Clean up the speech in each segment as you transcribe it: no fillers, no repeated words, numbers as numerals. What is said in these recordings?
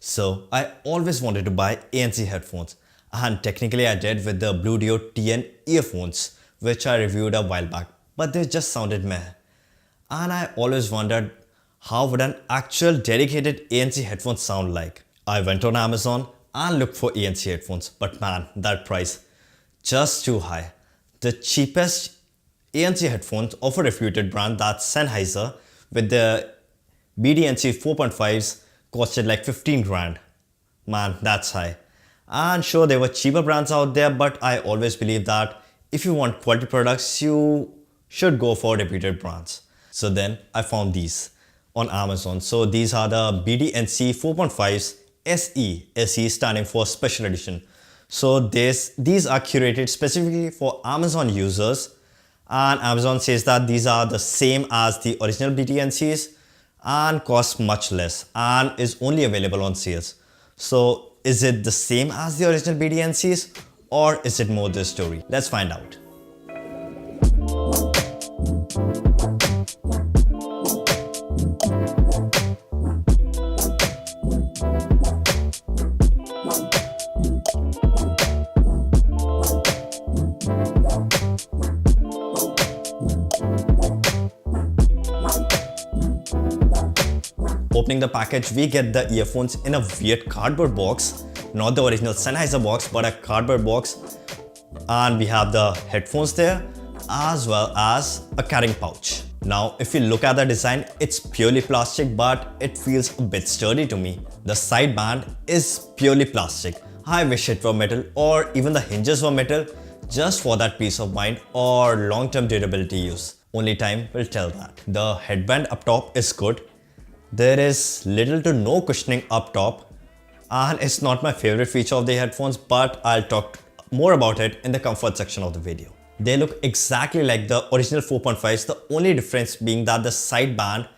So I always wanted to buy ANC headphones, and technically I did with the Bluetooth TN earphones which I reviewed a while back, but they just sounded meh. And I always wondered how would an actual dedicated ANC headphone sound like. I went on Amazon and looked for ANC headphones, but man, that price just too high. The cheapest ANC headphones of a reputed brand, that's Sennheiser, with the BTNC 4.5s costed like 15 grand. Man, that's high. And sure, there were cheaper brands out there, but I always believe that if you want quality products, you should go for reputed brands. So then I found these on Amazon. So these are the BTNC 4.5s SE standing for Special Edition. So these are curated specifically for Amazon users, and Amazon says that these are the same as the original BTNCs and cost much less and is only available on sales. So is it the same as the original BTNCs or is it more this story? Let's find out. Opening the package, we get the earphones in a weird cardboard box, not the original Sennheiser box, but a cardboard box. And we have the headphones there, as well as a carrying pouch. Now, if you look at the design, it's purely plastic, but it feels a bit sturdy to me. The side band is purely plastic. I wish it were metal, or even the hinges were metal, just for that peace of mind or long-term durability use. Only time will tell that. The headband up top is good. There is little to no cushioning up top, and it's not my favorite feature of the headphones, but I'll talk more about it in the comfort section of the video. They look exactly like the original 4.5s, the only difference being that the side band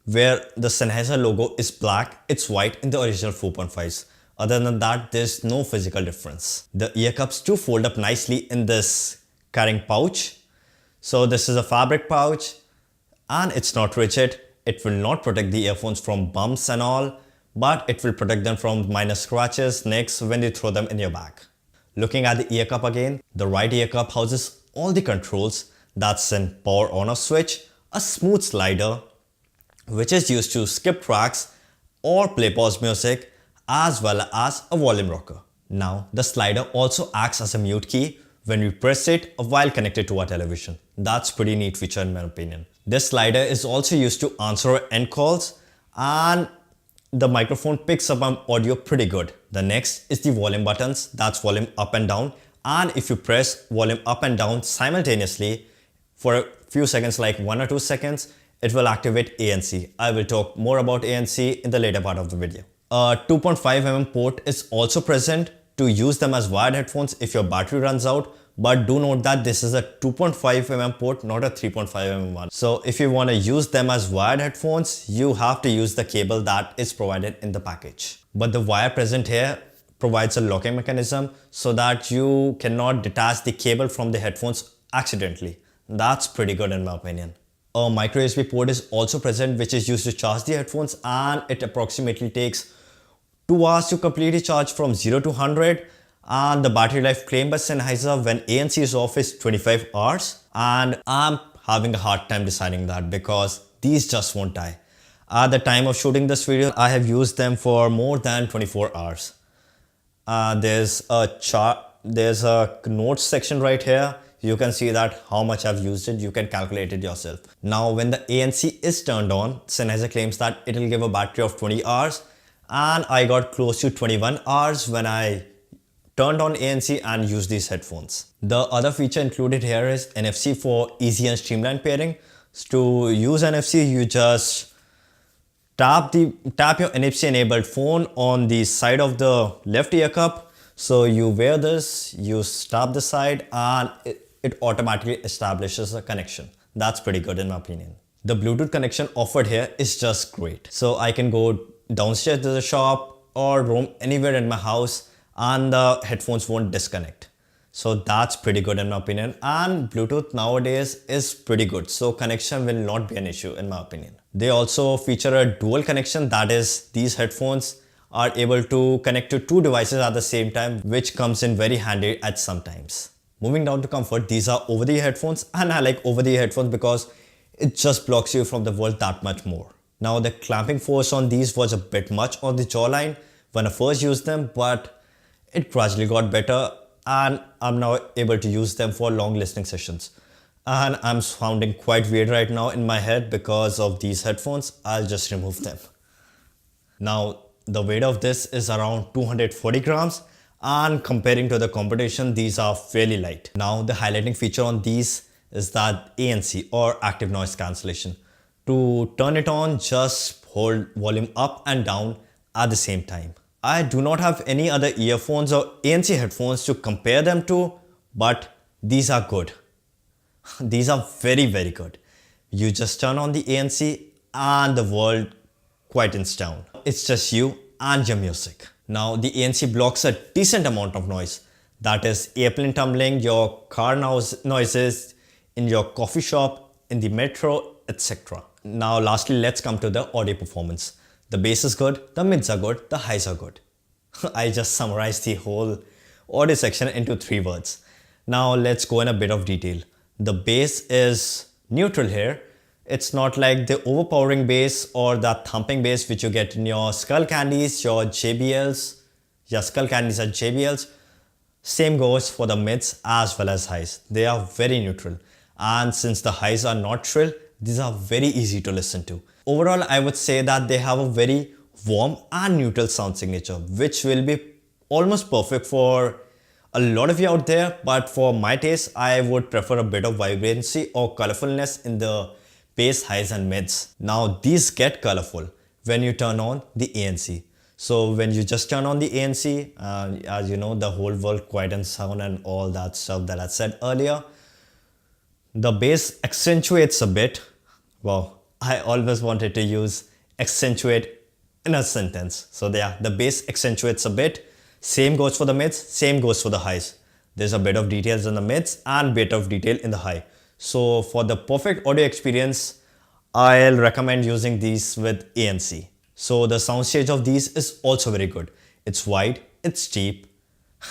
where the Sennheiser logo is black, it's white in the original 4.5s. Other than that, there's no physical difference. The ear cups do fold up nicely in this carrying pouch. So this is a fabric pouch and it's not rigid. It will not protect the earphones from bumps and all, but it will protect them from minor scratches, nicks when you throw them in your bag. Looking at the ear cup again, the right ear cup houses all the controls. That's an power on off switch, a smooth slider, which is used to skip tracks or play pause music, as well as a volume rocker. Now, the slider also acts as a mute key when we press it while connected to our television. That's pretty neat feature in my opinion. This slider is also used to answer end calls, and the microphone picks up audio pretty good. The next is the volume buttons, that's volume up and down, and if you press volume up and down simultaneously for a few seconds, like 1 or 2 seconds, it will activate ANC. I will talk more about ANC in the later part of the video. A 2.5mm port is also present to use them as wired headphones if your battery runs out, but do note that this is a 2.5mm port, not a 3.5mm one. So if you want to use them as wired headphones, you have to use the cable that is provided in the package. But the wire present here provides a locking mechanism so that you cannot detach the cable from the headphones accidentally. That's pretty good in my opinion. A micro USB port is also present, which is used to charge the headphones, and it approximately takes 2 hours to completely charge from 0 to 100. And the battery life claimed by Sennheiser when ANC is off is 25 hours. And I'm having a hard time deciding that because these just won't die. At the time of shooting this video, I have used them for more than 24 hours. There's a notes section right here. You can see that how much I've used it. You can calculate it yourself. Now, when the ANC is turned on, Sennheiser claims that it will give a battery of 20 hours. And I got close to 21 hours when I turned on ANC and used these headphones. The other feature included here is NFC for easy and streamlined pairing. So to use NFC, you just tap your NFC enabled phone on the side of the left ear cup. So you wear this, you tap the side, and it automatically establishes a connection. That's pretty good in my opinion. The Bluetooth connection offered here is just great. So I can go downstairs to the shop or roam anywhere in my house and the headphones won't disconnect. So that's pretty good in my opinion, and Bluetooth nowadays is pretty good, so connection will not be an issue in my opinion. They also feature a dual connection, that is these headphones are able to connect to two devices at the same time, which comes in very handy at some times. Moving down to comfort, these are over-the-ear headphones, and I like over-the-ear headphones because it just blocks you from the world that much more. Now the clamping force on these was a bit much on the jawline when I first used them, but it gradually got better and I'm now able to use them for long listening sessions. And I'm sounding quite weird right now in my head because of these headphones. I'll just remove them. Now the weight of this is around 240 grams, and comparing to the competition, these are fairly light. Now the highlighting feature on these is that ANC, or active noise cancellation. To turn it on, just hold volume up and down at the same time. I do not have any other earphones or ANC headphones to compare them to, but these are good. These are very, very good. You just turn on the ANC and the world quietens down. It's just you and your music. Now the ANC blocks a decent amount of noise. That is airplane tumbling, your car noises, in your coffee shop, in the metro, etc. Now lastly, let's come to the audio performance. The bass is good, the mids are good, the highs are good. I just summarized the whole audio section into 3 words. Now let's go in a bit of detail. The bass is neutral here. It's not like the overpowering bass or that thumping bass which you get in your Skull Candies, your JBLs, your Skull Candies and JBLs. Same goes for the mids as well as highs. They are very neutral. And since the highs are not shrill, these are very easy to listen to. Overall, I would say that they have a very warm and neutral sound signature, which will be almost perfect for a lot of you out there. But for my taste, I would prefer a bit of vibrancy or colorfulness in the bass, highs and mids. Now these get colorful when you turn on the ANC. So when you just turn on the ANC, as you know, the whole world quietens down and all that stuff that I said earlier. The bass accentuates a bit. Wow, I always wanted to use accentuate in a sentence. So yeah, the bass accentuates a bit. Same goes for the mids, same goes for the highs. There's a bit of details in the mids and bit of detail in the high. So for the perfect audio experience, I'll recommend using these with ANC. So the soundstage of these is also very good. It's wide, it's cheap,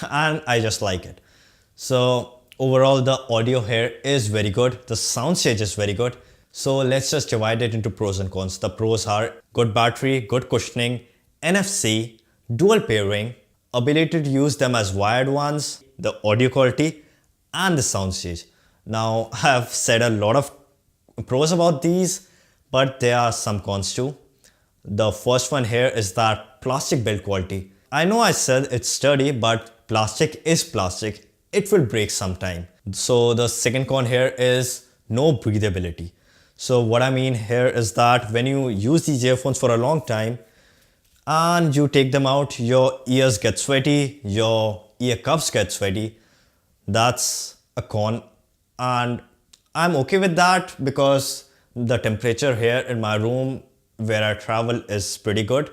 and I just like it. So overall, the audio here is very good. The soundstage is very good. So let's just divide it into pros and cons. The pros are good battery, good cushioning, NFC, dual pairing, ability to use them as wired ones, the audio quality, and the soundstage. Now, I've said a lot of pros about these, but there are some cons too. The first one here is that plastic build quality. I know I said it's sturdy, but plastic is plastic. It will break sometime. So the second con here is no breathability. So what I mean here is that when you use these earphones for a long time and you take them out, your ears get sweaty, your ear cuffs get sweaty. That's a con. And I'm okay with that because the temperature here in my room where I travel is pretty good.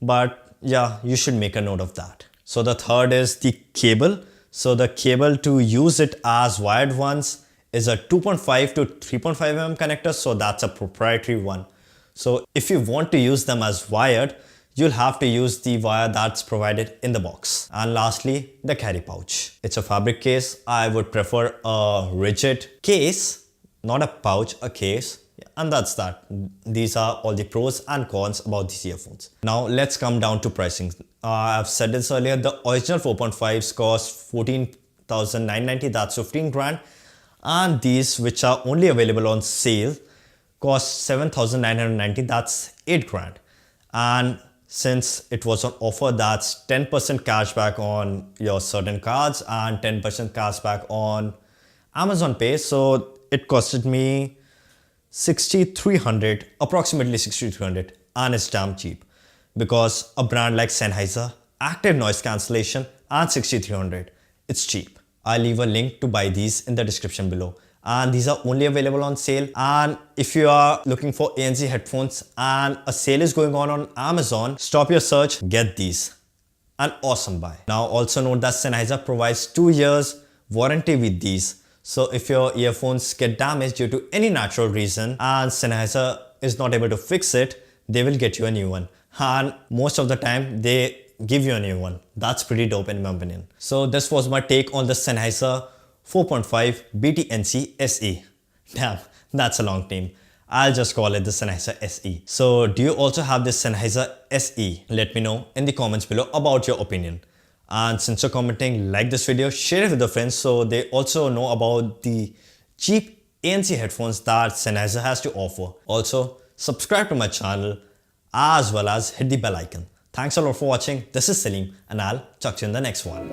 But yeah, you should make a note of that. So the third is the cable. So the cable to use it as wired ones is a 2.5 to 3.5 mm connector. So that's a proprietary one. So if you want to use them as wired, you'll have to use the wire that's provided in the box. And lastly, the carry pouch. It's a fabric case. I would prefer a rigid case, not a pouch, a case. And that's that. These are all the pros and cons about these earphones. Now let's come down to pricing. I've said this earlier, the original 4.5s cost 14,990, that's 15 grand. And these, which are only available on sale, cost 7,990, that's 8 grand. And since it was on offer, that's 10% cashback on your certain cards and 10% cashback on Amazon Pay. So it costed me 6,300, approximately 6,300, and it's damn cheap because a brand like Sennheiser, active noise cancellation, and 6,300, it's cheap. I'll leave a link to buy these in the description below. And these are only available on sale. And if you are looking for ANC headphones and a sale is going on Amazon, stop your search, get these. An awesome buy. Now also note that Sennheiser provides 2 years warranty with these. So if your earphones get damaged due to any natural reason and Sennheiser is not able to fix it, they will get you a new one. and most of the time they give you a new one. That's pretty dope in my opinion. So this was my take on the Sennheiser 4.5 BTNC SE. Damn, that's a long name. I'll just call it the Sennheiser SE. So do you also have this Sennheiser SE? Let me know in the comments below about your opinion. And since you're commenting, like this video, share it with your friends so they also know about the cheap ANC headphones that Sennheiser has to offer. Also, subscribe to my channel as well as hit the bell icon. Thanks a lot for watching. This is Salim and I'll talk to you in the next one.